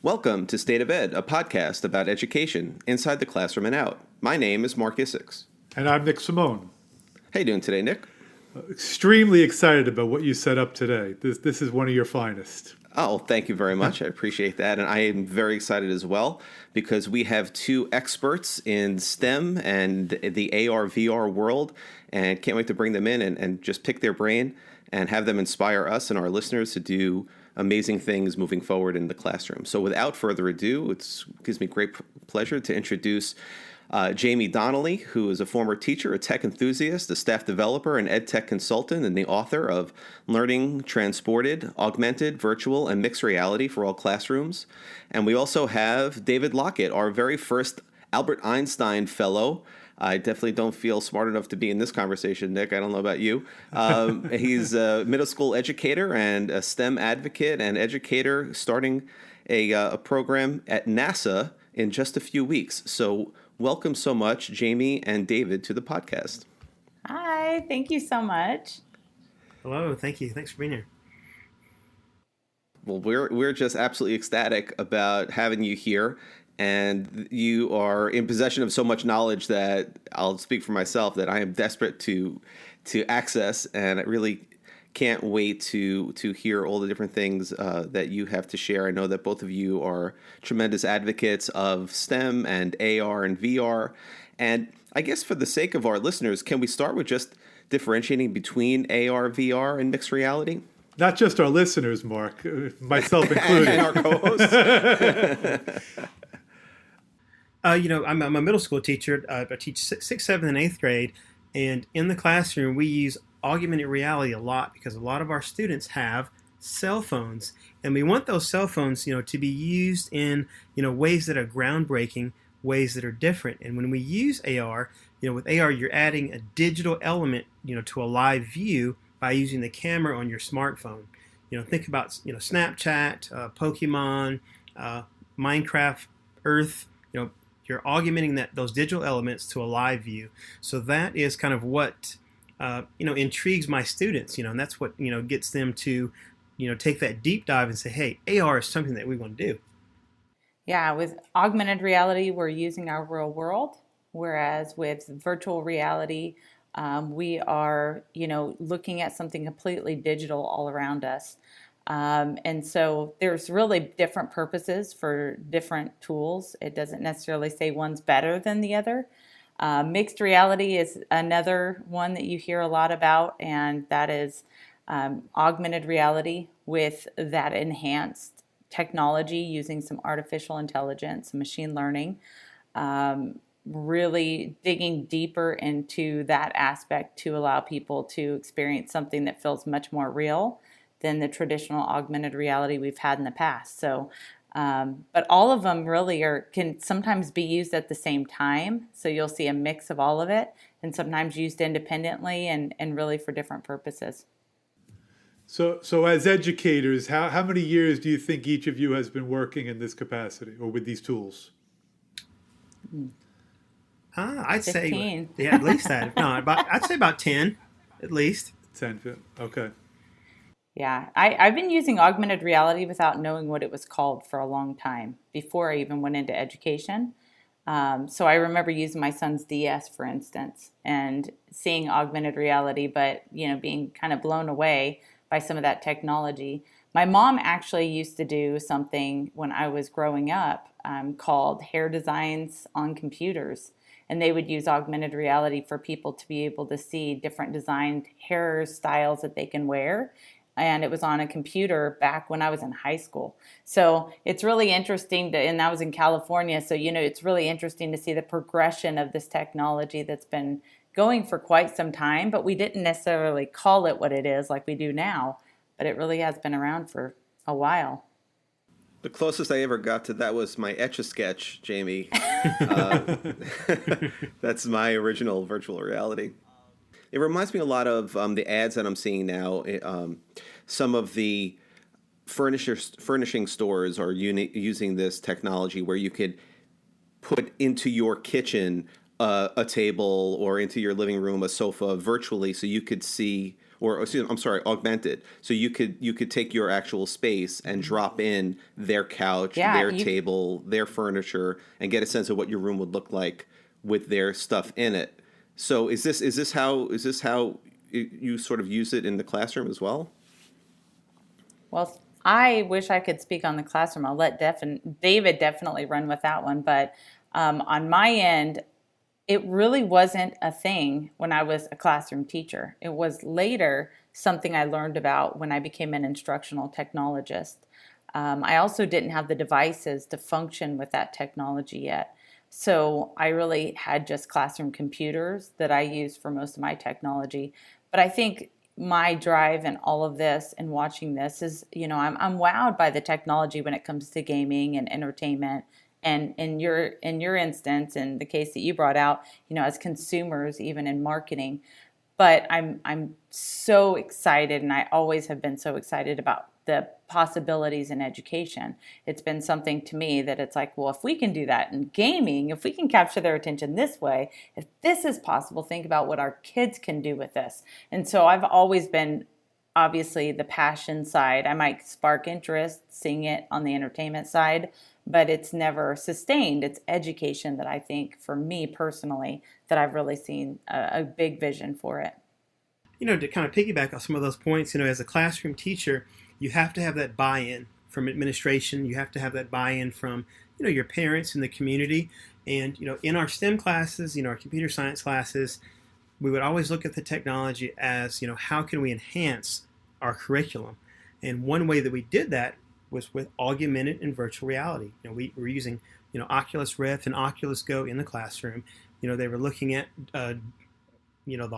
Welcome to State of Ed, a podcast about education inside the classroom and out. My name is Marc. And I'm Nick Simone. How you doing today, Nick? Extremely excited about what you set up today. This is one of your finest. Oh, thank you very much. I appreciate that. And I am very excited as well because we have two experts in STEM and the AR, VR world, and can't wait to bring them in and just pick their brain and have them inspire us and our listeners to do amazing things moving forward in the classroom. So without further ado, it gives me great pleasure to introduce Jaime Donally, who is a former teacher, a tech enthusiast, a staff developer, an ed tech consultant, and the author of Learning Transported, Augmented, Virtual, and Mixed Reality for All Classrooms. And we also have David Lockett, our very first Albert Einstein Fellow. I definitely don't feel smart enough to be in this conversation, Nick. I don't know about you. He's a middle school educator and a STEM advocate and educator starting a program at NASA in just a few weeks. So welcome so much, Jaime and David, to the podcast. Hi, thank you so much. Hello, thank you. Thanks for being here. Well, we're just absolutely ecstatic about having you here. And you are in possession of so much knowledge that I'll speak for myself that I am desperate to access, and I really can't wait to hear all the different things that you have to share. I know that both of you are tremendous advocates of STEM and AR and VR. And I guess for the sake of our listeners, can we start with just differentiating between AR, VR, and mixed reality? Not just our listeners, Marc, myself included. And our co-hosts. I'm a middle school teacher. I teach 6th, 7th, and 8th grade. And in the classroom, we use augmented reality a lot because a lot of our students have cell phones. And we want those cell phones, to be used in, ways that are groundbreaking, ways that are different. And when we use AR, with AR, you're adding a digital element, to a live view by using the camera on your smartphone. Think about, Snapchat, Pokemon, Minecraft, Earth, you're augmenting those digital elements to a live view. So that is kind of what, intrigues my students, and that's what, gets them to, take that deep dive and say, hey, AR is something that we want to do. Yeah, with augmented reality, we're using our real world, whereas with virtual reality, we are, looking at something completely digital all around us. And so there's really different purposes for different tools. It doesn't necessarily say one's better than the other. Mixed reality is another one that you hear a lot about, and that is augmented reality with that enhanced technology using some artificial intelligence, machine learning, really digging deeper into that aspect to allow people to experience something that feels much more real than the traditional augmented reality we've had in the past. So, but all of them really can sometimes be used at the same time. So you'll see a mix of all of it, and sometimes used independently and really for different purposes. So as educators, how many years do you think each of you has been working in this capacity or with these tools? I'd 15. say, at least that. No, I'd say about 10, at least. 10, okay. Yeah, I've been using augmented reality without knowing what it was called for a long time, before I even went into education. So I remember using my son's DS, for instance, and seeing augmented reality, but, being kind of blown away by some of that technology. My mom actually used to do something when I was growing up called hair designs on computers. And they would use augmented reality for people to be able to see different designed hair styles that they can wear. And it was on a computer back when I was in high school. So it's really interesting and I was in California. So, it's really interesting to see the progression of this technology that's been going for quite some time, but we didn't necessarily call it what it is like we do now, but it really has been around for a while. The closest I ever got to that was my Etch-a-Sketch, Jaime. That's my original virtual reality. It reminds me a lot of the ads that I'm seeing now. Some of the furnishing stores are using this technology where you could put into your kitchen a table or into your living room a sofa virtually, so you could see or excuse me, I'm sorry, augmented. So you could take your actual space and drop in their couch, Yeah, their table, their furniture, and get a sense of what your room would look like with their stuff in it. So is this how you sort of use it in the classroom as well? Well, I wish I could speak on the classroom. I'll let David definitely run with that one. But on my end, it really wasn't a thing when I was a classroom teacher. It was later something I learned about when I became an instructional technologist. I also didn't have the devices to function with that technology yet. So I really had just classroom computers that I used for most of my technology. But I think my drive and all of this and watching this is, I'm wowed by the technology when it comes to gaming and entertainment. And in your instance, in the case that you brought out, as consumers, even in marketing, but I'm so excited, and I always have been so excited about the possibilities in education. It's been something to me that it's like, well, if we can do that in gaming, if we can capture their attention this way, if this is possible, think about what our kids can do with this. And so I've always been, obviously, the passion side. I might spark interest seeing it on the entertainment side, but it's never sustained. It's education that I think, for me personally, that I've really seen a big vision for it. To kind of piggyback on some of those points, as a classroom teacher, you have to have that buy-in from administration. You have to have that buy-in from, your parents and the community. And, in our STEM classes, our computer science classes, we would always look at the technology as, how can we enhance our curriculum? And one way that we did that was with augmented and virtual reality. We were using, Oculus Rift and Oculus Go in the classroom. They were looking at, the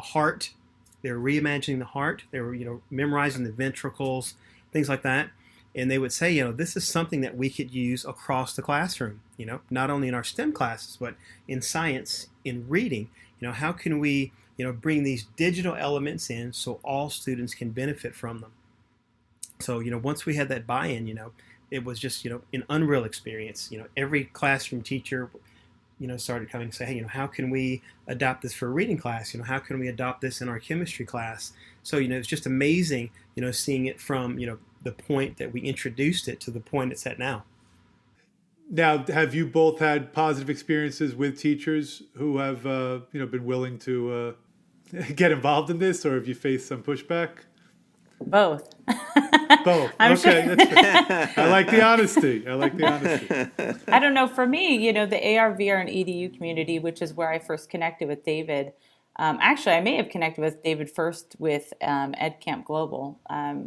heart. They were reimagining the heart. They were, memorizing the ventricles, things like that. And they would say, this is something that we could use across the classroom, not only in our STEM classes, but in science, in reading. How can we, bring these digital elements in so all students can benefit from them? So, once we had that buy-in, it was just, an unreal experience. Every classroom teacher, started coming and say, hey, how can we adopt this for a reading class? How can we adopt this in our chemistry class? So, it's just amazing, seeing it from, the point that we introduced it to the point it's at now. Now, have you both had positive experiences with teachers who have, been willing to get involved in this, or have you faced some pushback? Both. Both. I'm Okay, sure. that's fair. I like the honesty. I don't know. For me, the AR, VR, and EDU community, which is where I first connected with David. Actually, I may have connected with David first with EdCamp Global,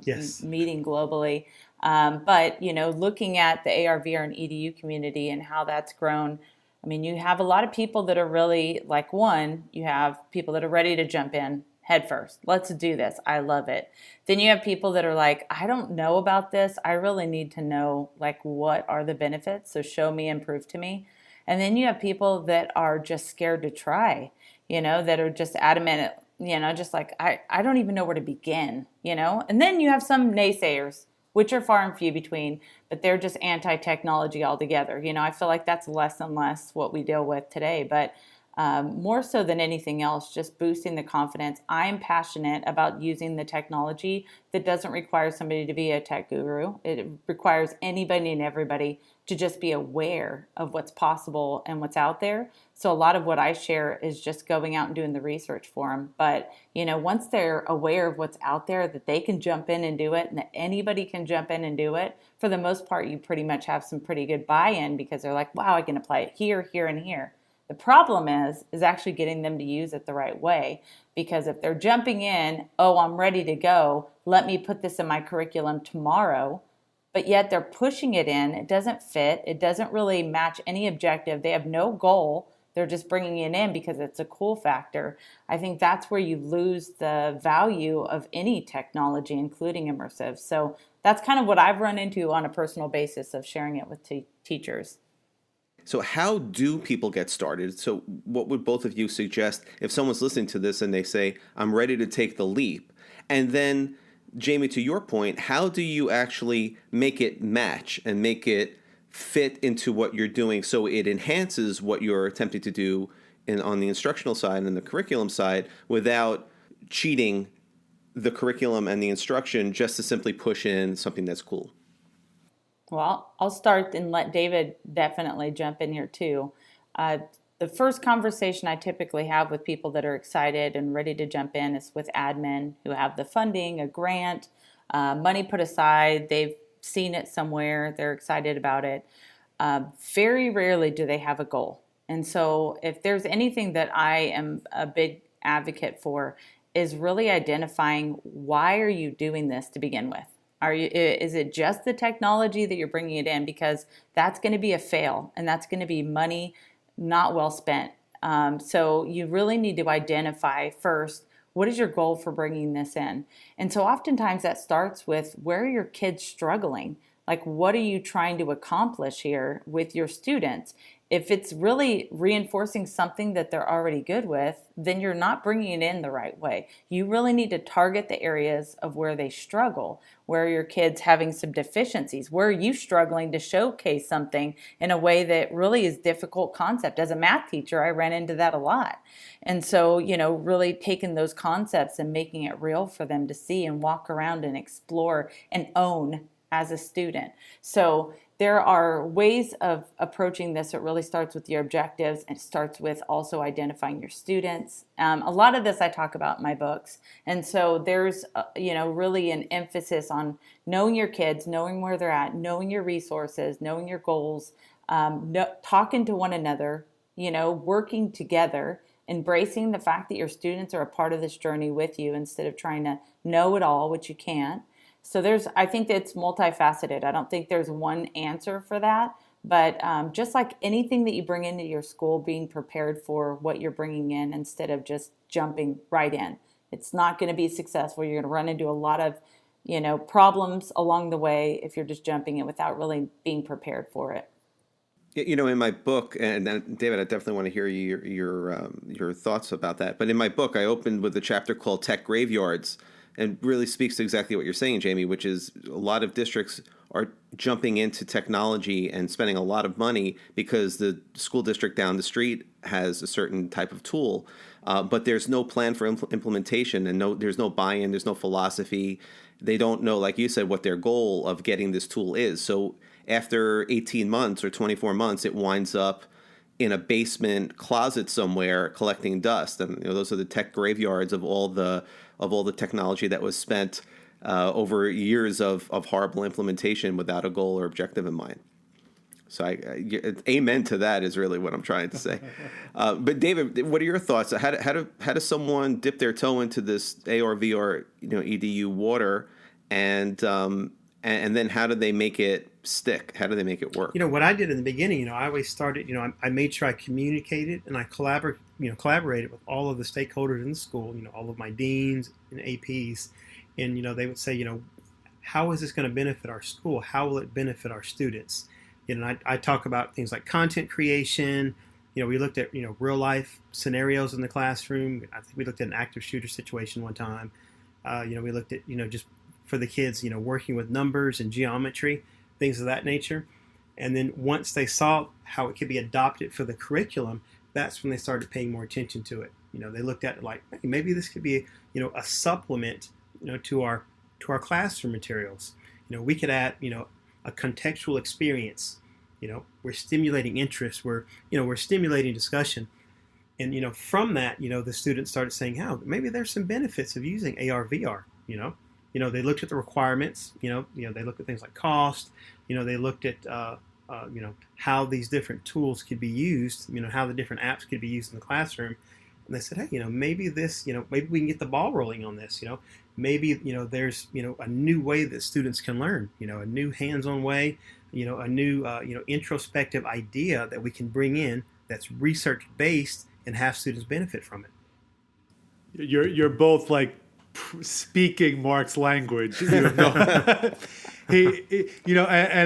Yes. meeting globally. But, looking at the AR, VR, and EDU community and how that's grown, I mean, you have a lot of people that are really, like, you have people that are ready to jump in head first. Let's do this. I love it. Then you have people that are like, I don't know about this. I really need to know, like, what are the benefits? So show me and prove to me. And then you have people that are just scared to try, that are just adamant, just like, I don't even know where to begin, And then you have some naysayers, which are far and few between, but they're just anti-technology altogether. I feel like that's less and less what we deal with today. But more so than anything else, just boosting the confidence. I'm passionate about using the technology that doesn't require somebody to be a tech guru. It requires anybody and everybody to just be aware of what's possible and what's out there. So a lot of what I share is just going out and doing the research for them. But, once they're aware of what's out there, that they can jump in and do it, and that anybody can jump in and do it, for the most part, you pretty much have some pretty good buy-in, because they're like, wow, I can apply it here, here, and here. The problem is actually getting them to use it the right way, because if they're jumping in, oh, I'm ready to go, let me put this in my curriculum tomorrow, but yet they're pushing it in, it doesn't fit, it doesn't really match any objective, they have no goal, they're just bringing it in because it's a cool factor. I think that's where you lose the value of any technology, including immersive. So that's kind of what I've run into on a personal basis of sharing it with teachers. So how do people get started? So what would both of you suggest if someone's listening to this and they say, I'm ready to take the leap? And then, Jaime, to your point, how do you actually make it match and make it fit into what you're doing so it enhances what you're attempting to do on the instructional side and the curriculum side without cheating the curriculum and the instruction just to simply push in something that's cool? Well, I'll start and let David definitely jump in here too. The first conversation I typically have with people that are excited and ready to jump in is with admin who have the funding, a grant, money put aside. They've seen it somewhere. They're excited about it. Very rarely do they have a goal. And so if there's anything that I am a big advocate for is really identifying, why are you doing this to begin with? Is it just the technology that you're bringing it in? Because that's going to be a fail, and that's going to be money not well spent. So you really need to identify first, what is your goal for bringing this in? And so oftentimes that starts with, where are your kids struggling? Like, what are you trying to accomplish here with your students? If it's really reinforcing something that they're already good with, then you're not bringing it in the right way. You really need to target the areas of where they struggle, where your kid's having some deficiencies, where are you struggling to showcase something in a way that really is difficult concept. As a math teacher, I ran into that a lot. And so, really taking those concepts and making it real for them to see and walk around and explore and own as a student. So there are ways of approaching this. It really starts with your objectives, and it starts with also identifying your students. A lot of this I talk about in my books. And so there's, really an emphasis on knowing your kids, knowing where they're at, knowing your resources, knowing your goals, talking to one another, working together, embracing the fact that your students are a part of this journey with you instead of trying to know it all, which you can't. So I think it's multifaceted. I don't think there's one answer for that, but just like anything that you bring into your school, being prepared for what you're bringing in instead of just jumping right in. It's not going to be successful. You're going to run into a lot of, problems along the way if you're just jumping in without really being prepared for it. In my book, and David, I definitely want to hear your thoughts about that. But in my book, I opened with a chapter called Tech Graveyards, and really speaks to exactly what you're saying, Jamie, which is a lot of districts are jumping into technology and spending a lot of money because the school district down the street has a certain type of tool, but there's no plan for implementation, and there's no buy-in, there's no philosophy. They don't know, like you said, what their goal of getting this tool is. So after 18 months or 24 months, it winds up in a basement closet somewhere collecting dust. And those are the tech graveyards of all the technology that was spent over years of horrible implementation without a goal or objective in mind. So amen to that is really what I'm trying to say. But David, what are your thoughts? How does someone dip their toe into this AR, VR, EDU water, and then how do they make it stick? How do they make it work? What I did in the beginning, I always started, I made sure I communicated and I collaborated with all of the stakeholders in the school, all of my deans and APs. And, they would say, how is this going to benefit our school? How will it benefit our students? I talk about things like content creation. We looked at, real life scenarios in the classroom. I think we looked at an active shooter situation one time. We looked at, just for the kids, working with numbers and geometry, things of that nature. And then once they saw how it could be adopted for the curriculum, that's when they started paying more attention to it. They looked at it like, hey, maybe this could be, a supplement, to our classroom materials. We could add, a contextual experience. We're stimulating interest. We're stimulating discussion. And, from that, the students started saying, how maybe there's some benefits of using AR, VR, they looked at the requirements, they looked at things like cost, they looked at, how these different tools could be used, how the different apps could be used in the classroom. And they said, hey, maybe this, maybe we can get the ball rolling on this, maybe, there's, a new way that students can learn, a new hands-on way, a new, introspective idea that we can bring in that's research-based and have students benefit from it. You're both like speaking Marc's language. And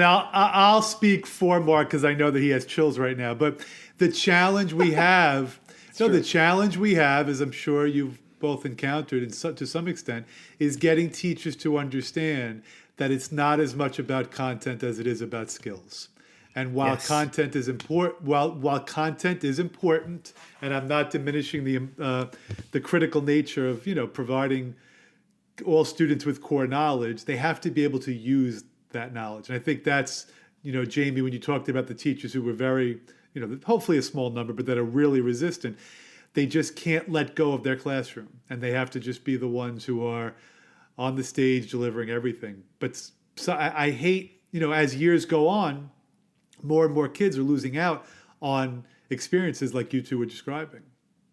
I'll speak for Marc because I know that he has chills right now. But the challenge we have, the challenge we have, as I'm sure you've both encountered to some extent, is getting teachers to understand that it's not as much about content as it is about skills. And while content is important, while content is important, and I'm not diminishing the critical nature of providing all students with core knowledge, they have to be able to use that knowledge. And I think that's, Jamie, when you talked about the teachers who were very, hopefully a small number, but that are really resistant, they just can't let go of their classroom. And they have to just be the ones who are on the stage delivering everything. But so I hate, as years go on, more and more kids are losing out on experiences like you two were describing.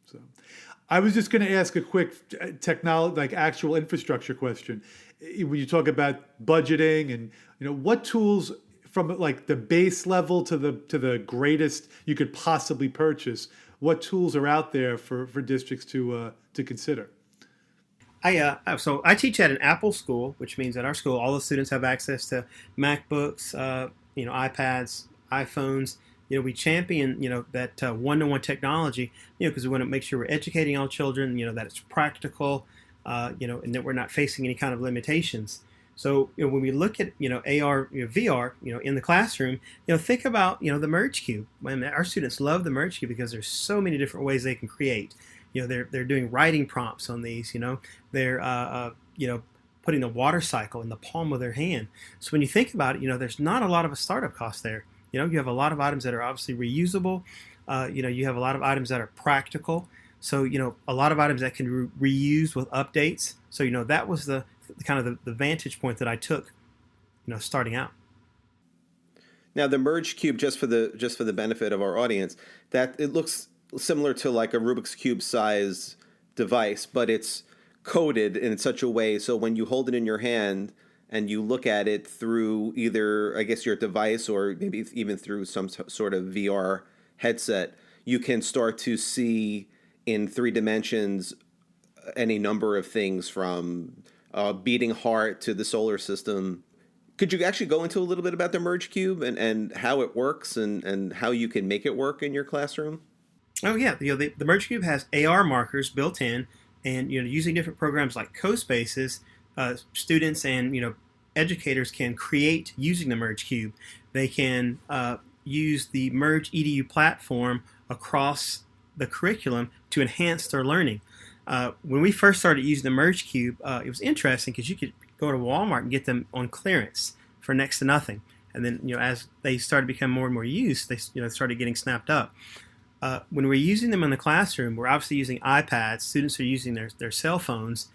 So I was just going to ask a quick technology, like actual infrastructure question. When you talk about budgeting and, what tools from like the base level to the greatest you could possibly purchase, what tools are out there for districts to consider? So I teach at an Apple school, which means at our school, all the students have access to MacBooks, iPads, iPhones. We champion, that one-to-one technology, because we want to make sure we're educating all children, that it's practical, and that we're not facing any kind of limitations. So when we look at, AR, VR, in the classroom, think about, the Merge Cube. Our students love the Merge Cube because there's so many different ways they can create. They're doing writing prompts on these. They're putting the water cycle in the palm of their hand. So when you think about it, there's not a lot of a startup cost there. You have a lot of items that are obviously reusable. You have a lot of items that are practical. So a lot of items that can reuse with updates. So that was the kind of the vantage point that I took, starting out. Now the Merge Cube, just for the benefit of our audience, that it looks similar to like a Rubik's Cube size device, but it's coded in such a way so when you hold it in your hand and you look at it through either, I guess, your device or maybe even through some sort of VR headset, you can start to see in 3 dimensions any number of things from a beating heart to the solar system. Could you actually go into a little bit about the Merge Cube and how it works and how you can make it work in your classroom? Oh yeah, the Merge Cube has AR markers built in, and using different programs like CoSpaces, students and educators can create using the Merge Cube. They can use the Merge EDU platform across the curriculum to enhance their learning. When we first started using the Merge Cube, it was interesting because you could go to Walmart and get them on clearance for next to nothing. And then as they started to become more and more used, they started getting snapped up. When we're using them in the classroom, we're obviously using iPads. Students are using their cell phones.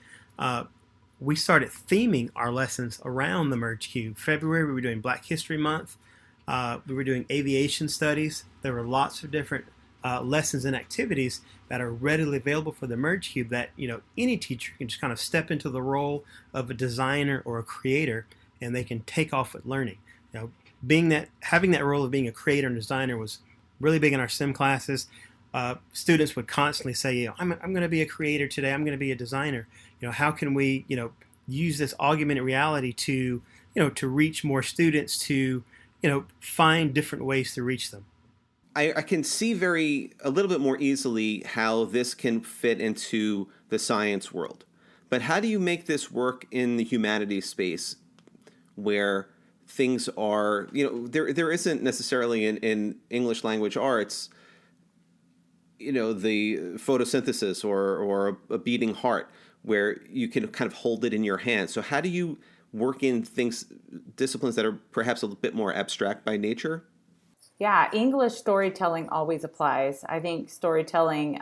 We started theming our lessons around the Merge Cube. February, we were doing Black History Month. We were doing aviation studies. There were lots of different lessons and activities that are readily available for the Merge Cube that any teacher can just kind of step into the role of a designer or a creator, and they can take off with learning. Having that role of being a creator and designer was really big in our STEM classes. Students would constantly say, I'm going to be a creator today. I'm going to be a designer. How can we, use this augmented reality to, to reach more students, to, find different ways to reach them. I can see a little bit more easily how this can fit into the science world. But how do you make this work in the humanities space where things are, there isn't necessarily in English language arts, the photosynthesis or a beating heart where you can kind of hold it in your hand. So how do you work in disciplines that are perhaps a bit more abstract by nature? Yeah, English storytelling always applies. I think storytelling,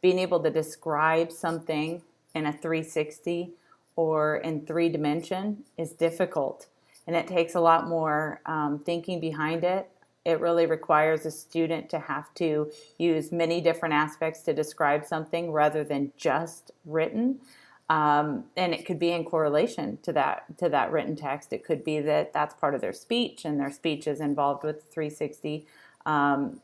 being able to describe something in a 360 or in 3 dimension is difficult. And it takes a lot more thinking behind it. It really requires a student to have to use many different aspects to describe something rather than just written. And it could be in correlation to that written text. It could be that that's part of their speech, and their speech is involved with 360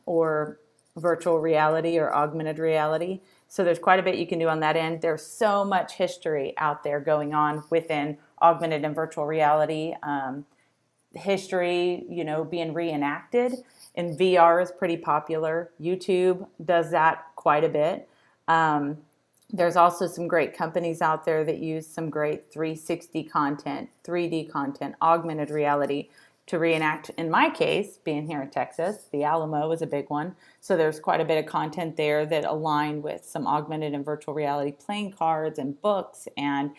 or virtual reality or augmented reality. So there's quite a bit you can do on that end. There's so much history out there going on within augmented and virtual reality. History, being reenacted in VR is pretty popular. YouTube does that quite a bit. There's also some great companies out there that use some great 360 content, 3D content, augmented reality to reenact. In my case, being here in Texas, the Alamo is a big one. So there's quite a bit of content there that align with some augmented and virtual reality playing cards and books and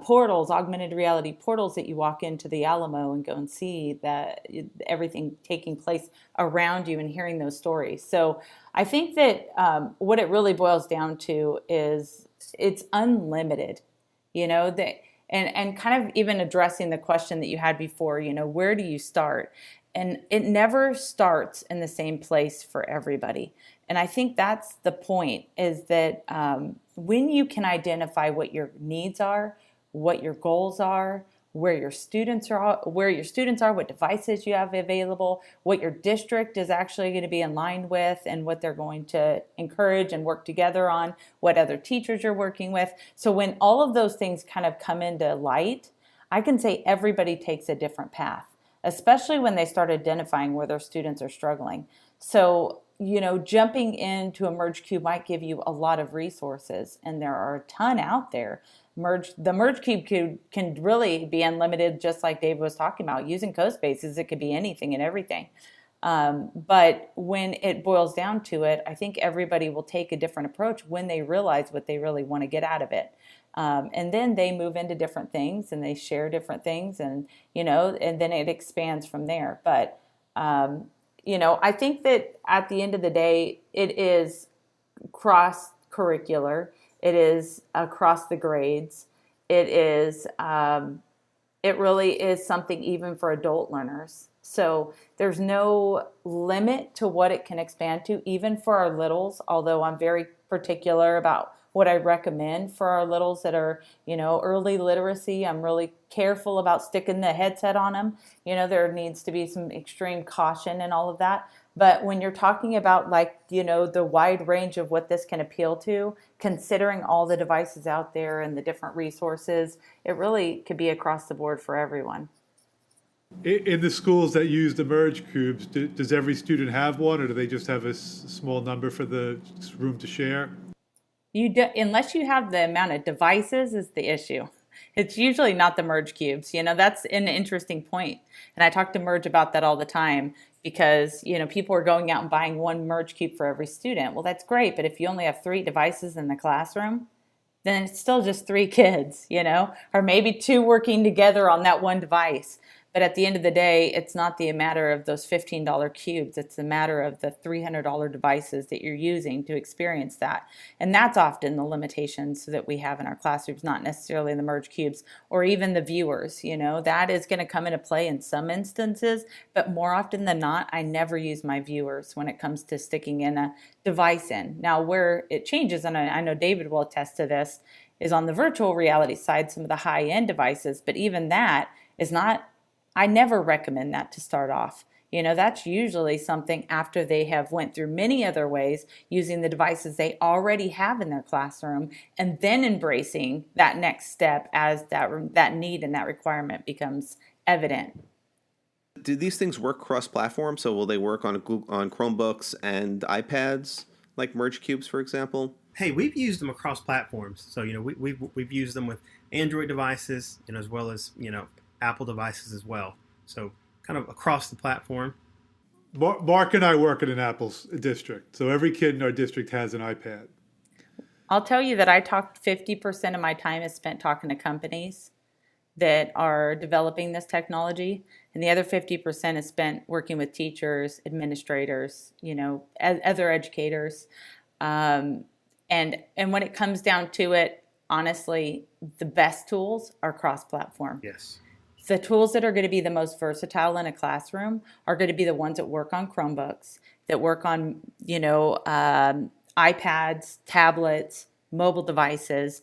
portals, augmented reality portals that you walk into the Alamo and go and see that everything taking place around you and hearing those stories. So I think that what it really boils down to is it's unlimited, that and kind of even addressing the question that you had before, where do you start? And it never starts in the same place for everybody. And I think that's the point, is that when you can identify what your needs are, what your goals are, where your students are, what devices you have available, what your district is actually going to be in line with, and what they're going to encourage and work together on, what other teachers you're working with. So when all of those things kind of come into light, I can say everybody takes a different path, especially when they start identifying where their students are struggling. So, jumping into a Merge Cube might give you a lot of resources, and there are a ton out there. The Merge Cube can really be unlimited, just like Dave was talking about. Using CoSpaces, it could be anything and everything. But when it boils down to it, I think everybody will take a different approach when they realize what they really want to get out of it. And then they move into different things and they share different things, and and then it expands from there. But I think that at the end of the day, it is cross curricular. It is across the grades. It is. It really is something even for adult learners. So there's no limit to what it can expand to, even for our littles, although I'm very particular about what I recommend for our littles that are, early literacy. I'm really careful about sticking the headset on them. There needs to be some extreme caution and all of that. But when you're talking about the wide range of what this can appeal to, considering all the devices out there and the different resources, it really could be across the board for everyone. In the schools that use the Merge Cubes, does every student have one, or do they just have a small number for the room to share? Unless you have the amount of devices is the issue. It's usually not the Merge Cubes. That's an interesting point. And I talk to Merge about that all the time because, people are going out and buying one Merge Cube for every student. Well, that's great. But if you only have 3 devices in the classroom, then it's still just 3 kids, or maybe 2 working together on that one device. But at the end of the day, it's not the matter of those $15 cubes. It's the matter of the $300 devices that you're using to experience that. And that's often the limitations that we have in our classrooms, not necessarily the Merge Cubes or even the viewers. That is going to come into play in some instances, but more often than not, I never use my viewers when it comes to sticking in a device in. Now, where it changes, and I know David will attest to this, is on the virtual reality side, some of the high-end devices, but even that is not, I never recommend that to start off. That's usually something after they have went through many other ways using the devices they already have in their classroom, and then embracing that next step as that need and that requirement becomes evident. Do these things work cross-platform? So will they work on Chromebooks and iPads, like Merge Cubes, for example? Hey, we've used them across platforms. So we've used them with Android devices, as well as Apple devices as well. So kind of across the platform. Mark and I work in an Apple district, so every kid in our district has an iPad. I'll tell you that I talked 50% of my time is spent talking to companies that are developing this technology, and the other 50% is spent working with teachers, administrators, other educators. And when it comes down to it, honestly, the best tools are cross-platform. Yes. The tools that are going to be the most versatile in a classroom are going to be the ones that work on Chromebooks, that work on, iPads, tablets, mobile devices,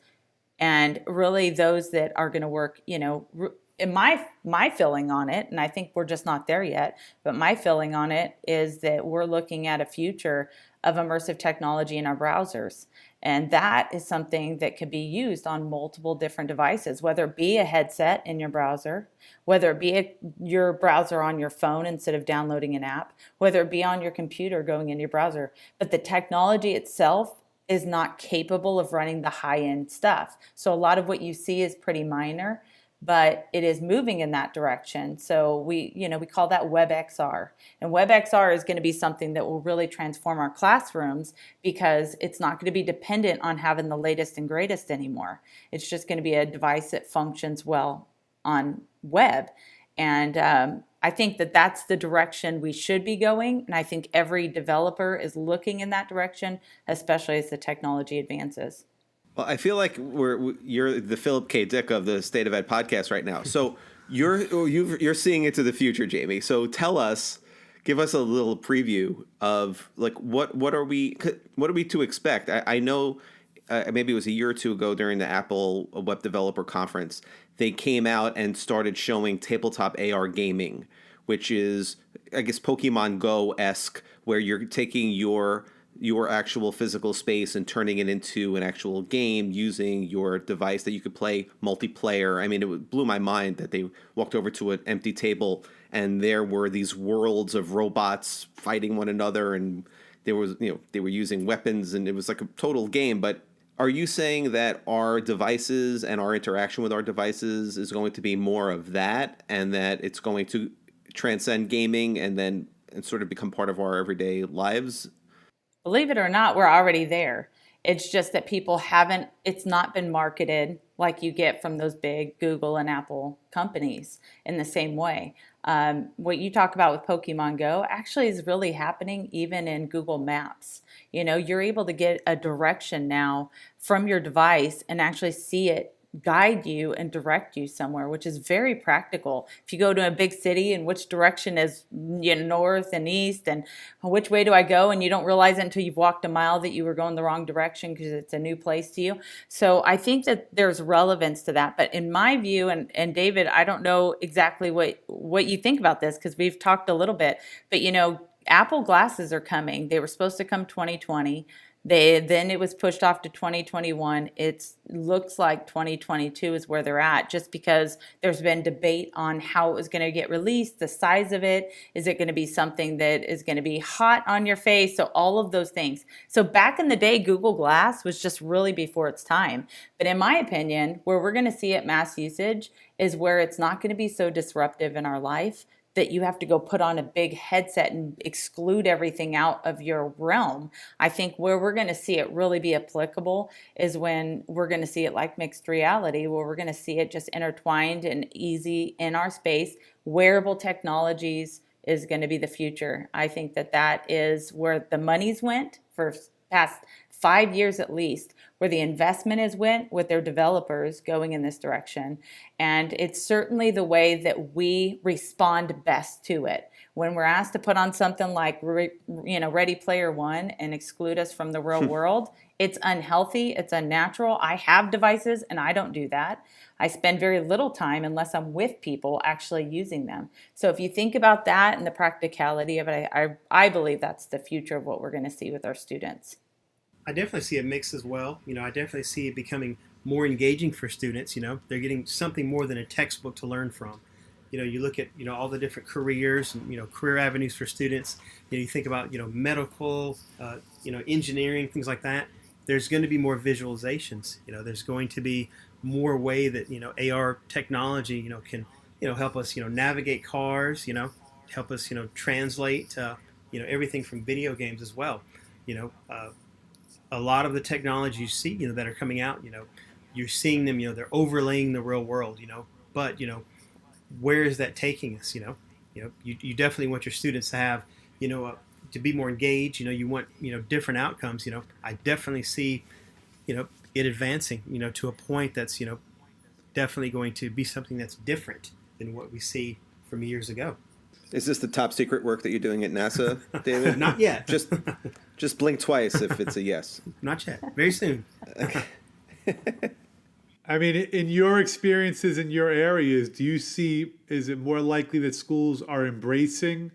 and really those that are going to work, in my feeling on it, and I think we're just not there yet, but my feeling on it is that we're looking at a future of immersive technology in our browsers. And that is something that could be used on multiple different devices, whether it be a headset in your browser, whether it be your browser on your phone instead of downloading an app, whether it be on your computer going into your browser. But the technology itself is not capable of running the high-end stuff. So a lot of what you see is pretty minor, but it is moving in that direction. So we call that WebXR. And WebXR is going to be something that will really transform our classrooms because it's not going to be dependent on having the latest and greatest anymore. It's just going to be a device that functions well on web. And I think that that's the direction we should be going. And I think every developer is looking in that direction, especially as the technology advances. Well, I feel like you're the Philip K. Dick of the State of Ed podcast right now. So you're seeing into the future, Jamie. So tell us, give us a little preview of like what are we to expect? I know maybe it was a year or two ago during the Apple Web Developer Conference, they came out and started showing tabletop AR gaming, which is, I guess, Pokemon Go-esque, where you're taking your actual physical space and turning it into an actual game using your device that you could play multiplayer. I mean, it blew my mind that they walked over to an empty table and there were these worlds of robots fighting one another, and there was, they were using weapons, and it was like a total game. But are you saying that our devices and our interaction with our devices is going to be more of that, and that it's going to transcend gaming and sort of become part of our everyday lives? Believe it or not, we're already there. It's just that it's not been marketed like you get from those big Google and Apple companies in the same way. What you talk about with Pokemon Go actually is really happening even in Google Maps. You're able to get a direction now from your device and actually see it guide you and direct you somewhere, which is very practical. If you go to a big city and which direction is north and east and which way do I go, and you don't realize it until you've walked a mile that you were going the wrong direction because it's a new place to you. So I think that there's relevance to that. But in my view, and David, I don't know exactly what you think about this because we've talked a little bit, but Apple glasses are coming. They were supposed to come 2020. Then it was pushed off to 2021. It looks like 2022 is where they're at, just because there's been debate on how it was going to get released, the size of it. Is it going to be something that is going to be hot on your face? So all of those things. So back in the day, Google Glass was just really before its time. But in my opinion, where we're going to see it mass usage is where it's not going to be so disruptive in our life that you have to go put on a big headset and exclude everything out of your realm. I think where we're going to see it really be applicable is when we're going to see it like mixed reality, where we're going to see it just intertwined and easy in our space. Wearable technologies is going to be the future. I think that is where the money's went for past 5 years at least, where the investment has went with their developers going in this direction. And it's certainly the way that we respond best to it. When we're asked to put on something like Ready Player One and exclude us from the real world, it's unhealthy, it's unnatural. I have devices and I don't do that. I spend very little time unless I'm with people actually using them. So if you think about that and the practicality of it, I believe that's the future of what we're going to see with our students. I definitely see a mix as well. I definitely see it becoming more engaging for students. They're getting something more than a textbook to learn from. You look at, all the different careers and, career avenues for students. You think about, medical, engineering, things like that. There's going to be more visualizations. There's going to be more way that, AR technology, can, help us, navigate cars, help us, translate, everything from video games as well. A lot of the technologies you see, that are coming out, you're seeing them, they're overlaying the real world, but, where is that taking us? You definitely want your students to have, to be more engaged, you want, different outcomes, I definitely see, it advancing, to a point that's, definitely going to be something that's different than what we see from years ago. Is this the top secret work that you're doing at NASA, David? Not yet. Just blink twice if it's a yes. Not yet. Very soon. I mean, in your experiences in your areas, is it more likely that schools are embracing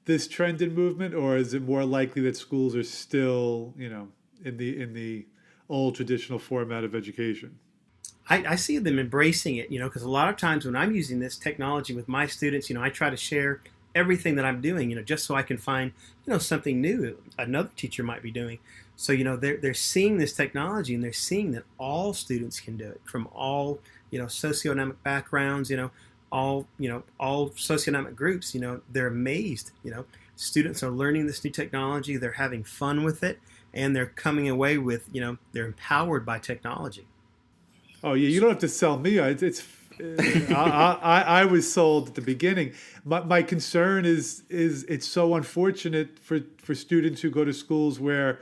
this trend and movement, or is it more likely that schools are still, in the old traditional format of education? I see them embracing it, because a lot of times when I'm using this technology with my students, I try to share everything that I'm doing, just so I can find, something new another teacher might be doing. So, they're seeing this technology and they're seeing that all students can do it from all, socioeconomic backgrounds, all socioeconomic groups, they're amazed. Students are learning this new technology, they're having fun with it, and they're coming away with, they're empowered by technology. Oh yeah, you don't have to sell me. I was sold at the beginning. My concern is it's so unfortunate for students who go to schools where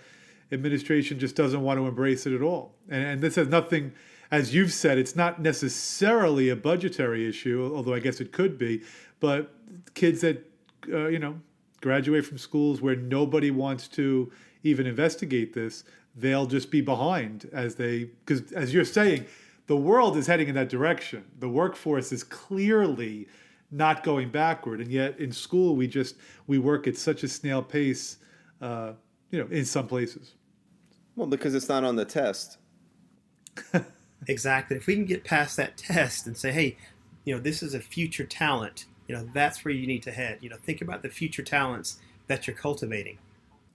administration just doesn't want to embrace it at all. And this has nothing, as you've said, it's not necessarily a budgetary issue, although I guess it could be. But kids that graduate from schools where nobody wants to even investigate this, they'll just be behind because as you're saying, the world is heading in that direction. The workforce is clearly not going backward, and yet in school we work at such a snail pace, in some places. Well, because it's not on the test. Exactly. If we can get past that test and say, hey, this is a future talent, that's where you need to head. Think about the future talents that you're cultivating.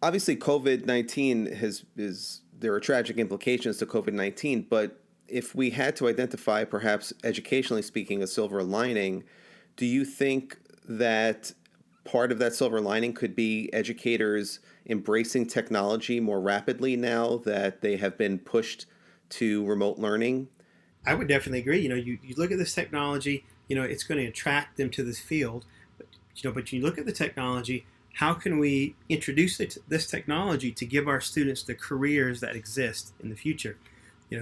Obviously, COVID-19 there are tragic implications to COVID-19, but if we had to identify, perhaps educationally speaking, a silver lining, do you think that part of that silver lining could be educators embracing technology more rapidly now that they have been pushed to remote learning? I would definitely agree. You look at this technology, it's going to attract them to this field. But you look at the technology, how can we introduce this technology to give our students the careers that exist in the future?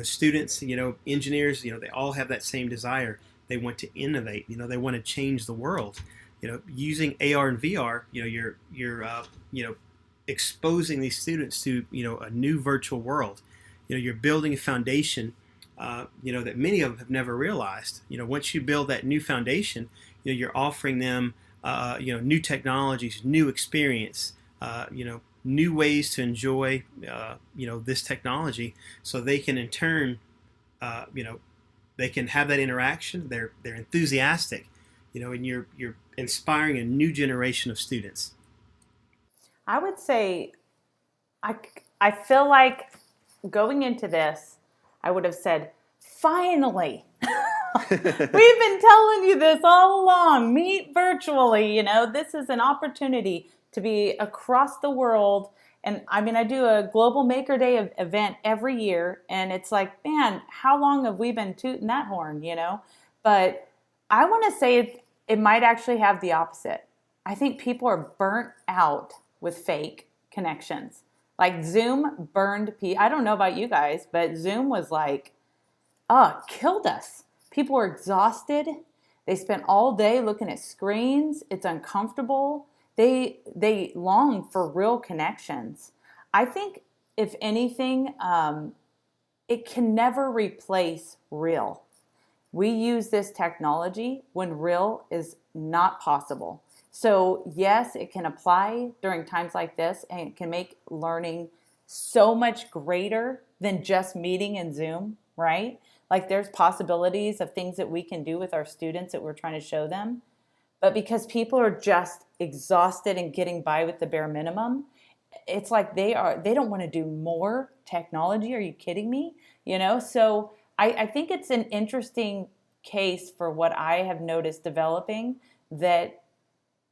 Students, engineers, they all have that same desire. They want to innovate. They want to change the world. Using AR and VR, you're exposing these students to a new virtual world. You're building a foundation that many of them have never realized. Once you build that new foundation, you're offering them new technologies, new experience, new ways to enjoy this technology, so they can in turn they can have that interaction. They're enthusiastic, and you're inspiring a new generation of students. I would say I feel like going into this, I would have said, finally. We've been telling you this all along. Meet virtually. This is an opportunity to be across the world. And I do a Global Maker Day event every year. And it's like, man, how long have we been tooting that horn, But I want to say it might actually have the opposite. I think people are burnt out with fake connections. Like Zoom burned people. I don't know about you guys, but Zoom was like, killed us. People were exhausted. They spent all day looking at screens. It's uncomfortable. They long for real connections. I think, if anything, it can never replace real. We use this technology when real is not possible. So yes, it can apply during times like this, and it can make learning so much greater than just meeting in Zoom, right? Like there's possibilities of things that we can do with our students that we're trying to show them. But because people are just exhausted and getting by with the bare minimum, it's like they don't want to do more technology. Are you kidding me? So I think it's an interesting case for what I have noticed developing, that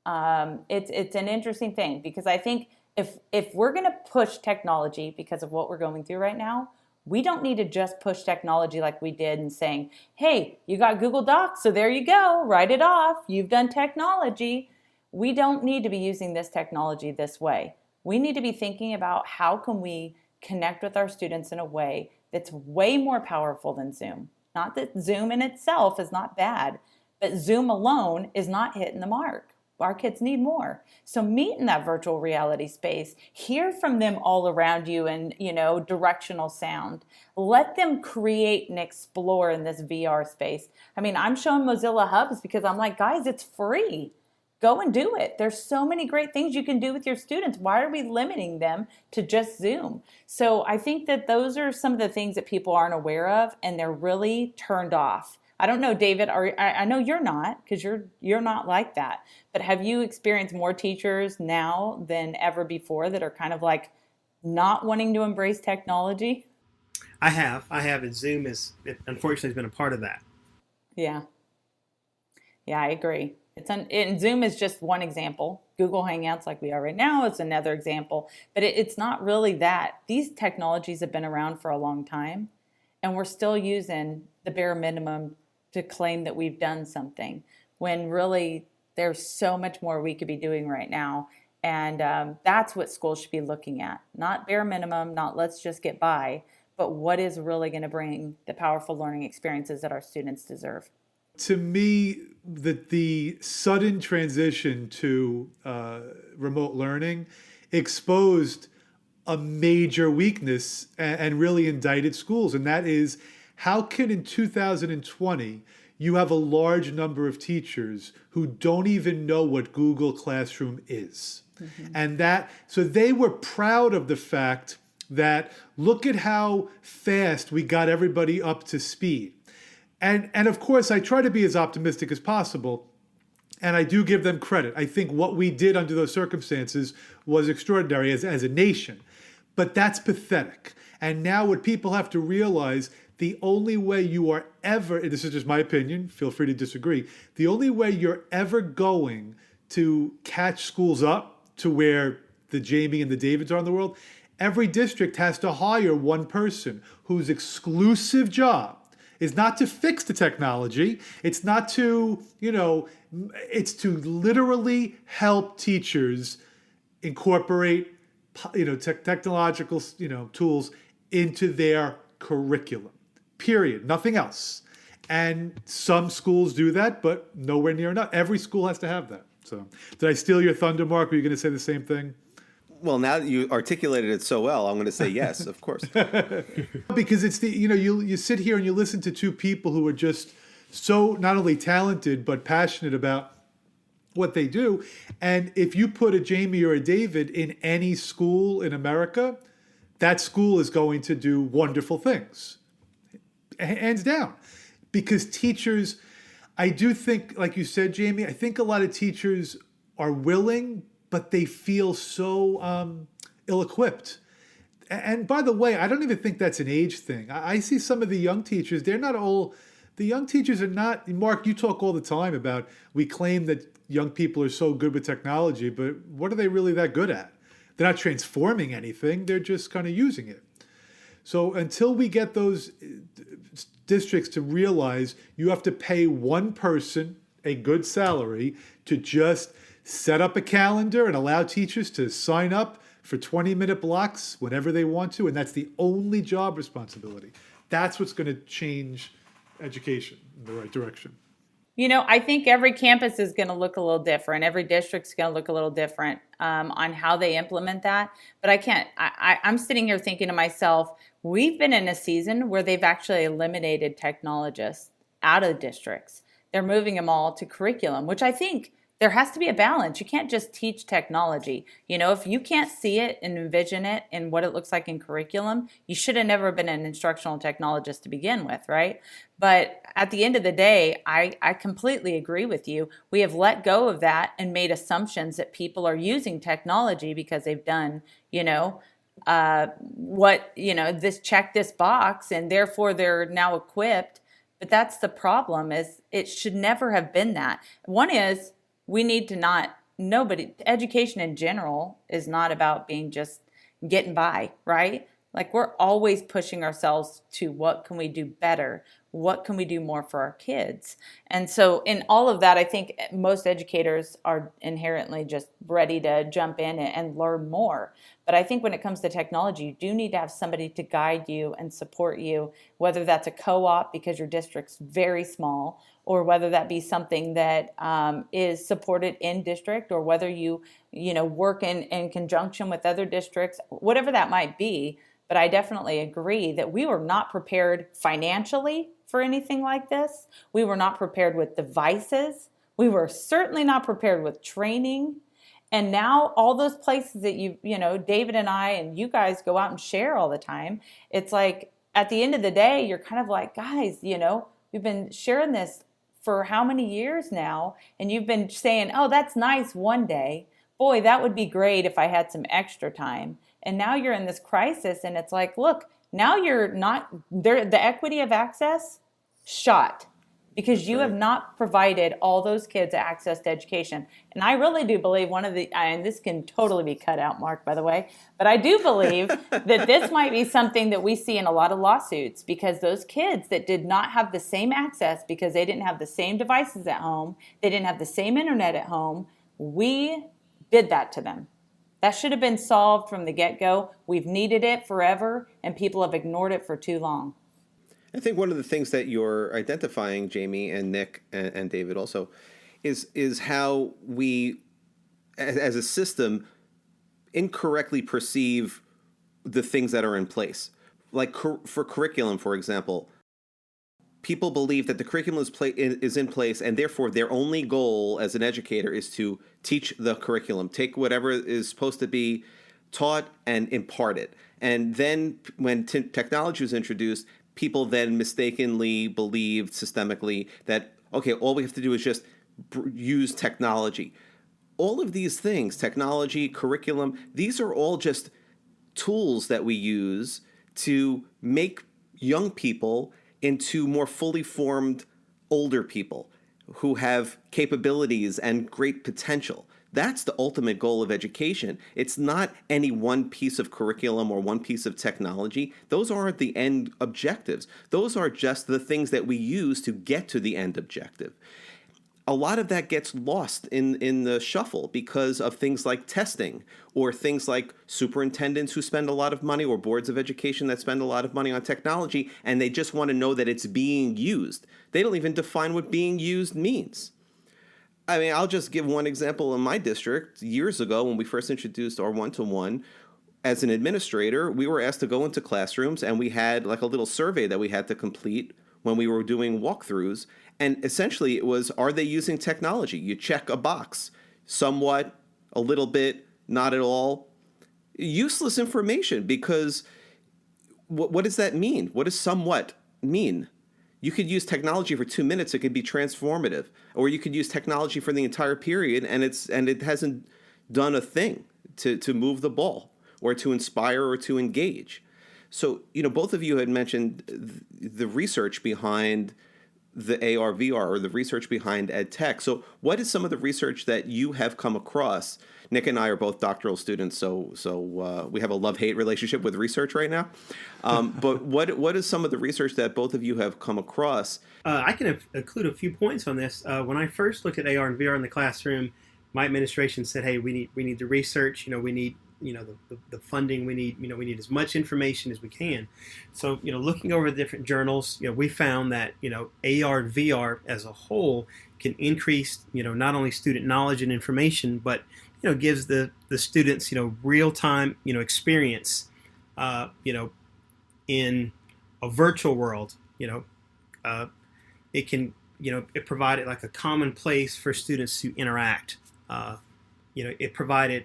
it's an interesting thing, because I think if we're going to push technology because of what we're going through right now, we don't need to just push technology like we did and saying, hey, you got Google Docs, so there you go, write it off, you've done technology. We don't need to be using this technology this way. We need to be thinking about how can we connect with our students in a way that's way more powerful than Zoom. Not that Zoom in itself is not bad, but Zoom alone is not hitting the mark. Our kids need more. So meet in that virtual reality space. Hear from them all around you in, directional sound. Let them create and explore in this VR space. I'm showing Mozilla Hubs because I'm like, guys, it's free. Go and do it. There's so many great things you can do with your students. Why are we limiting them to just Zoom? So I think that those are some of the things that people aren't aware of, and they're really turned off. I don't know, David, I know you're not, because you're not like that. But have you experienced more teachers now than ever before that are kind of like not wanting to embrace technology? I have, and Zoom unfortunately has been a part of that. Yeah. Yeah, I agree. And Zoom is just one example. Google Hangouts, like we are right now, is another example. But it's not really that. These technologies have been around for a long time, and we're still using the bare minimum to claim that we've done something, when really there's so much more we could be doing right now. And that's what schools should be looking at. Not bare minimum, not let's just get by, but what is really going to bring the powerful learning experiences that our students deserve. To me, the sudden transition to remote learning exposed a major weakness and really indicted schools. And that is, how can in 2020 you have a large number of teachers who don't even know what Google Classroom is? And so they were proud of the fact that, look at how fast we got everybody up to speed. And of course, I try to be as optimistic as possible, and I do give them credit. I think what we did under those circumstances was extraordinary as a nation. But that's pathetic. And now what people have to realize, the only way you are ever, this is just my opinion, feel free to disagree, the only way you're ever going to catch schools up to where the Jamie and the Davids are in the world, every district has to hire one person whose exclusive job is not to fix the technology. It's not to, it's to literally help teachers incorporate, technological, tools into their curriculum. Period. Nothing else. And some schools do that, but nowhere near enough. Every school has to have that. So, did I steal your thunder, Mark? Were you going to say the same thing? Well, now that you articulated it so well, I'm going to say yes, of course. Because it's you sit here and you listen to two people who are just so not only talented but passionate about what they do. And if you put a Jamie or a David in any school in America, that school is going to do wonderful things, hands down. Because teachers, I do think, like you said, Jamie, I think a lot of teachers are willing, but they feel so ill-equipped. And by the way, I don't even think that's an age thing. I see some of the young teachers, they're not all, the young teachers are not, Mark, you talk all the time about, we claim that young people are so good with technology, but what are they really that good at? They're not transforming anything, they're just kind of using it. So until we get those districts to realize you have to pay one person a good salary to just set up a calendar and allow teachers to sign up for 20-minute blocks whenever they want to, and that's the only job responsibility. That's what's going to change education in the right direction. I think every campus is going to look a little different. Every district's going to look a little different on how they implement that. But I'm sitting here thinking to myself, we've been in a season where they've actually eliminated technologists out of districts. They're moving them all to curriculum, which I think there has to be a balance. You can't just teach technology. If you can't see it and envision it and what it looks like in curriculum, you should have never been an instructional technologist to begin with, right? But at the end of the day, I completely agree with you. We have let go of that and made assumptions that people are using technology because they've done, this check this box, and therefore they're now equipped. But that's the problem, is it should never have been that. One is, we need to education in general is not about being just getting by, right? Like, we're always pushing ourselves to what can we do better? What can we do more for our kids? And so in all of that, I think most educators are inherently just ready to jump in and learn more. But I think when it comes to technology, you do need to have somebody to guide you and support you, whether that's a co-op because your district's very small, or whether that be something that is supported in district, or whether you work in conjunction with other districts, whatever that might be. But I definitely agree that we were not prepared financially for anything like this. We were not prepared with devices. We were certainly not prepared with training. And now all those places that David and I and you guys go out and share all the time, it's like at the end of the day, you're kind of like, guys, we've been sharing this for how many years now? And you've been saying, oh, that's nice one day. Boy, that would be great if I had some extra time. And now you're in this crisis, and it's like, look, now you're not there. The equity of access shot because you have not provided all those kids access to education. And I really do believe and this can totally be cut out, Mark, by the way, but I do believe that this might be something that we see in a lot of lawsuits, because those kids that did not have the same access because they didn't have the same devices at home, they didn't have the same internet at home, we did that to them. That should have been solved from the get-go. We've needed it forever, and people have ignored it for too long. I think one of the things that you're identifying, Jamie and Nick and David also, is how we, as a system, incorrectly perceive the things that are in place. Like for curriculum, for example, people believe that the curriculum is in place, and therefore their only goal as an educator is to teach the curriculum, take whatever is supposed to be taught and impart it. And then when technology was introduced, people then mistakenly believed systemically that, okay, all we have to do is just use technology. All of these things, technology, curriculum, these are all just tools that we use to make young people into more fully formed older people who have capabilities and great potential. That's the ultimate goal of education. It's not any one piece of curriculum or one piece of technology. Those aren't the end objectives. Those are just the things that we use to get to the end objective. A lot of that gets lost in the shuffle because of things like testing, or things like superintendents who spend a lot of money, or boards of education that spend a lot of money on technology, and they just want to know that it's being used. They don't even define what being used means. I mean, I'll just give one example in my district. Years ago, when we first introduced our one-to-one, as an administrator, we were asked to go into classrooms, and we had like a little survey that we had to complete when we were doing walkthroughs. And essentially it was, are they using technology? You check a box, somewhat, a little bit, not at all. Useless information, because what does that mean? What does somewhat mean? You could use technology for 2 minutes, it could be transformative. Or you could use technology for the entire period, and it hasn't done a thing to move the ball, or to inspire, or to engage. So, both of you had mentioned the research behind the AR, VR, or the research behind ed tech. So what is some of the research that you have come across? Nick and I are both doctoral students, so we have a love-hate relationship with research right now. But what is some of the research that both of you have come across? I can include a few points on this. When I first looked at AR and VR in the classroom, my administration said, "Hey, we need the research. We need the funding. We need as much information as we can." So looking over the different journals, we found that AR and VR as a whole can increase not only student knowledge and information, but gives the students real time experience in a virtual world. It can it provided like a common place for students to interact. It provided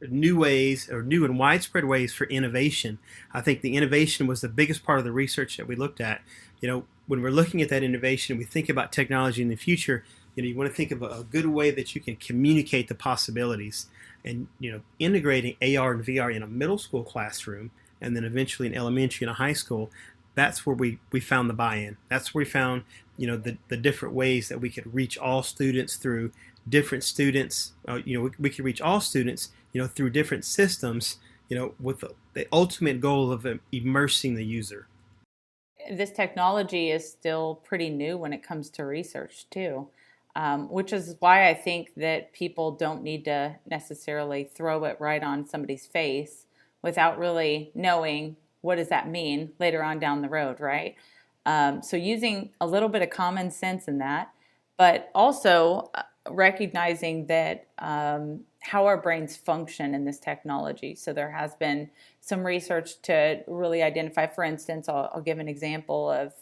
new ways, or new and widespread ways for innovation. I think the innovation was the biggest part of the research that we looked at. When we're looking at that innovation, we think about technology in the future. You want to think of a good way that you can communicate the possibilities, and integrating AR and VR in a middle school classroom, and then eventually in elementary and a high school. That's where we found the buy-in. That's where we found the different ways that we could reach all students through different students. We could reach all students through different systems, with the ultimate goal of immersing the user. This technology is still pretty new when it comes to research too, which is why I think that people don't need to necessarily throw it right on somebody's face without really knowing what does that mean later on down the road, right? So using a little bit of common sense in that, but also recognizing that how our brains function in this technology. So there has been some research to really identify, for instance, I'll give an example of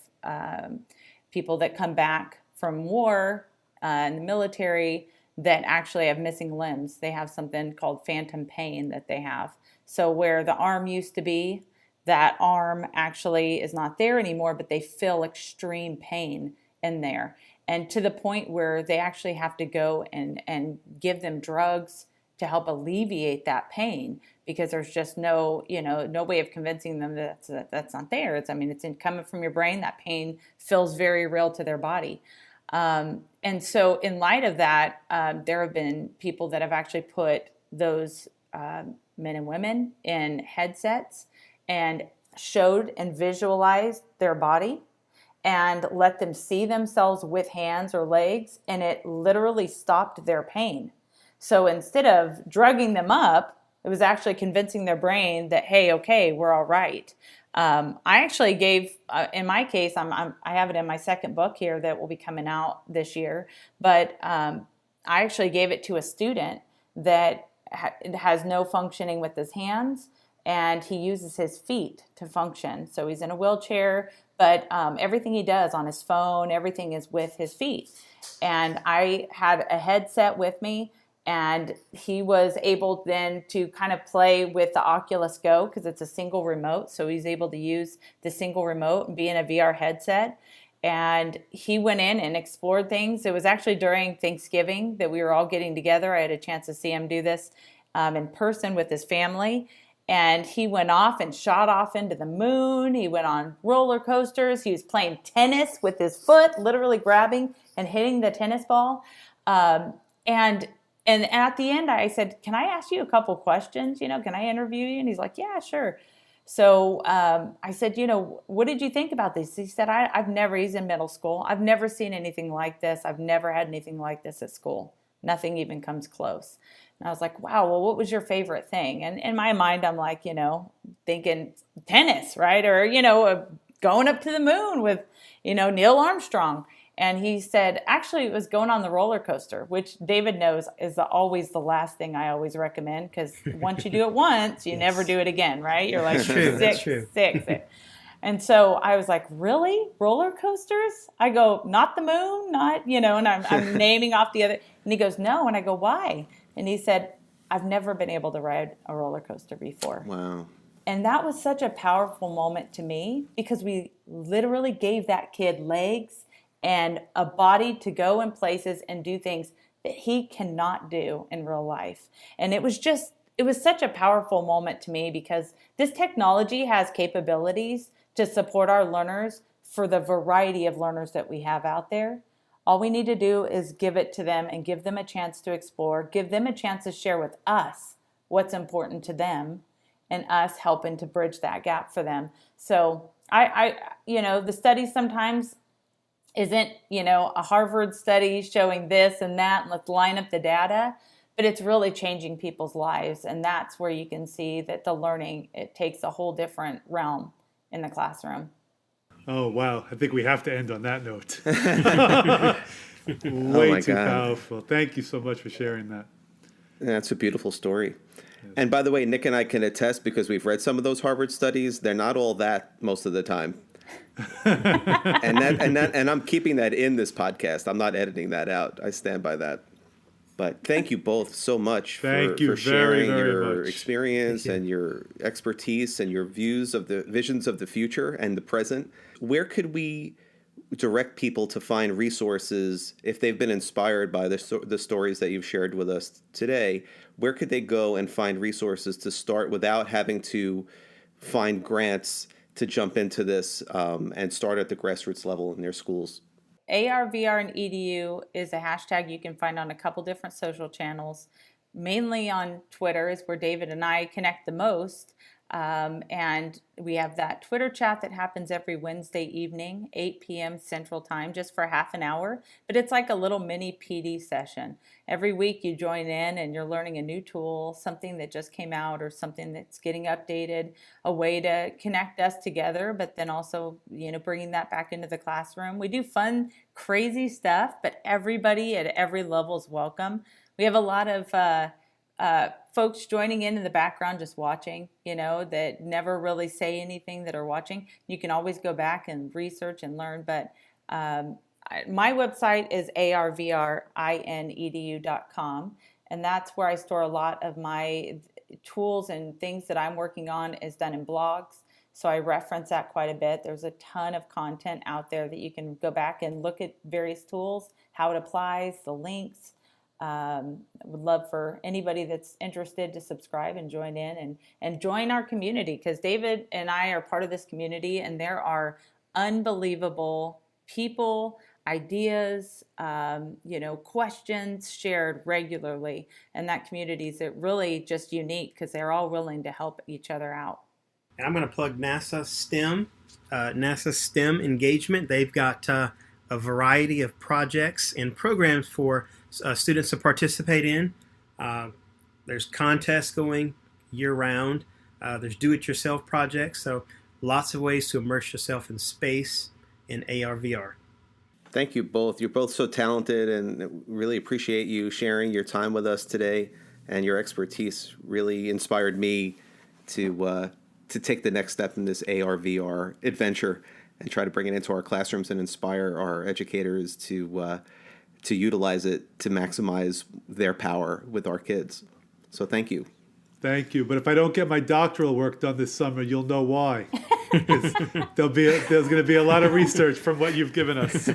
people that come back from war in the military that actually have missing limbs. They have something called phantom pain that they have. So where the arm used to be, that arm actually is not there anymore, but they feel extreme pain in there. And to the point where they actually have to go and give them drugs to help alleviate that pain, because there's just no, no way of convincing them that that's not there. It's coming from your brain. That pain feels very real to their body. And so in light of that, there have been people that have actually put those men and women in headsets and showed and visualized their body and let them see themselves with hands or legs, and it literally stopped their pain. So instead of drugging them up, it was actually convincing their brain that, hey, okay, we're all right. I actually gave, in my case, I have it in my second book here that will be coming out this year, but I actually gave it to a student that has no functioning with his hands, and he uses his feet to function. So he's in a wheelchair, but everything he does on his phone, everything is with his feet. And I had a headset with me, and he was able then to kind of play with the Oculus Go because it's a single remote. So he's able to use the single remote and be in a VR headset. And he went in and explored things. It was actually during Thanksgiving that we were all getting together. I had a chance to see him do this in person with his family. And he went off and shot off into the moon. He went on roller coasters. He was playing tennis with his foot, literally grabbing and hitting the tennis ball. And at the end, I said, "Can I ask you a couple questions? Can I interview you?" And he's like, "Yeah, sure." So I said, "What did you think about this?" He said, he's in middle school. I've never seen anything like this. I've never had anything like this at school. Nothing even comes close. And I was like, wow, well, what was your favorite thing? And in my mind, I'm like, thinking tennis, right? Or, going up to the moon with, Neil Armstrong. And he said, actually, it was going on the roller coaster, which David knows is always the last thing I always recommend, because once you do it once, you never do it again, right? You're like, sick. And so I was like, really? Roller coasters? I go, not the moon, not, and I'm naming off the other. And he goes, no. And I go, why? And he said, I've never been able to ride a roller coaster before. Wow. And that was such a powerful moment to me, because we literally gave that kid legs and a body to go in places and do things that he cannot do in real life. And it was such a powerful moment to me, because this technology has capabilities to support our learners for the variety of learners that we have out there. All we need to do is give it to them and give them a chance to explore, give them a chance to share with us what's important to them, and us helping to bridge that gap for them. So the study sometimes isn't, a Harvard study showing this and that, and let's line up the data, but it's really changing people's lives. And that's where you can see that the learning, it takes a whole different realm in the classroom. Oh, wow. I think we have to end on that note. Way too powerful. Thank you so much for sharing that. That's a beautiful story. Yes. And by the way, Nick and I can attest, because we've read some of those Harvard studies. They're not all that most of the time. and I'm keeping that in this podcast. I'm not editing that out. I stand by that. But thank you both so much for sharing your experience and your expertise and your views of the visions of the future and the present. Where could we direct people to find resources if they've been inspired by the stories that you've shared with us today? Where could they go and find resources to start without having to find grants to jump into this and start at the grassroots level in their schools? ARVR and EDU is a hashtag you can find on a couple different social channels. Mainly on Twitter is where David and I connect the most. And we have that Twitter chat that happens every Wednesday evening, 8 p.m. Central Time, just for half an hour. But it's like a little mini PD session. Every week you join in and you're learning a new tool, something that just came out or something that's getting updated, a way to connect us together, but then also, bringing that back into the classroom. We do fun, crazy stuff, but everybody at every level is welcome. We have a lot of folks joining in the background, just watching, that never really say anything, that are watching. You can always go back and research and learn. But my website is arvrinedu.com, and that's where I store a lot of my tools and things that I'm working on is done in blogs. So I reference that quite a bit. There's a ton of content out there that you can go back and look at various tools, how it applies, the links. Would love for anybody that's interested to subscribe and join in and join our community, because David and I are part of this community, and there are unbelievable people, ideas, questions shared regularly. And that community is really just unique because they're all willing to help each other out. And I'm going to plug NASA STEM engagement. They've got a variety of projects and programs for students to participate in. There's contests going year-round. There's do-it-yourself projects. So lots of ways to immerse yourself in space in AR, VR. Thank you both. You're both so talented, and really appreciate you sharing your time with us today. And your expertise really inspired me to take the next step in this AR, VR adventure and try to bring it into our classrooms and inspire our educators to utilize it to maximize their power with our kids. So thank you. Thank you. But if I don't get my doctoral work done this summer, you'll know why. There's going to be a lot of research from what you've given us.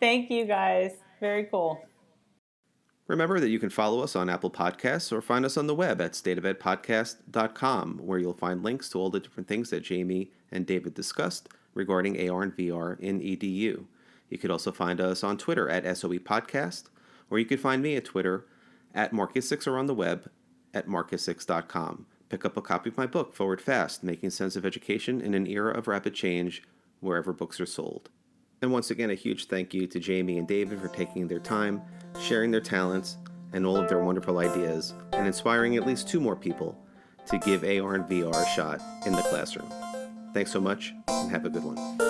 Thank you, guys. Very cool. Remember that you can follow us on Apple Podcasts or find us on the web at stateofedpodcast.com, where you'll find links to all the different things that Jamie and David discussed regarding AR and VR in EDU. You could also find us on Twitter at SOE Podcast, or you could find me at Twitter at Marcus6 or on the web at marcus6.com. Pick up a copy of my book, Forward Fast, Making Sense of Education in an Era of Rapid Change, wherever books are sold. And once again, a huge thank you to Jamie and David for taking their time, sharing their talents, and all of their wonderful ideas, and inspiring at least 2 more people to give AR and VR a shot in the classroom. Thanks so much, and have a good one.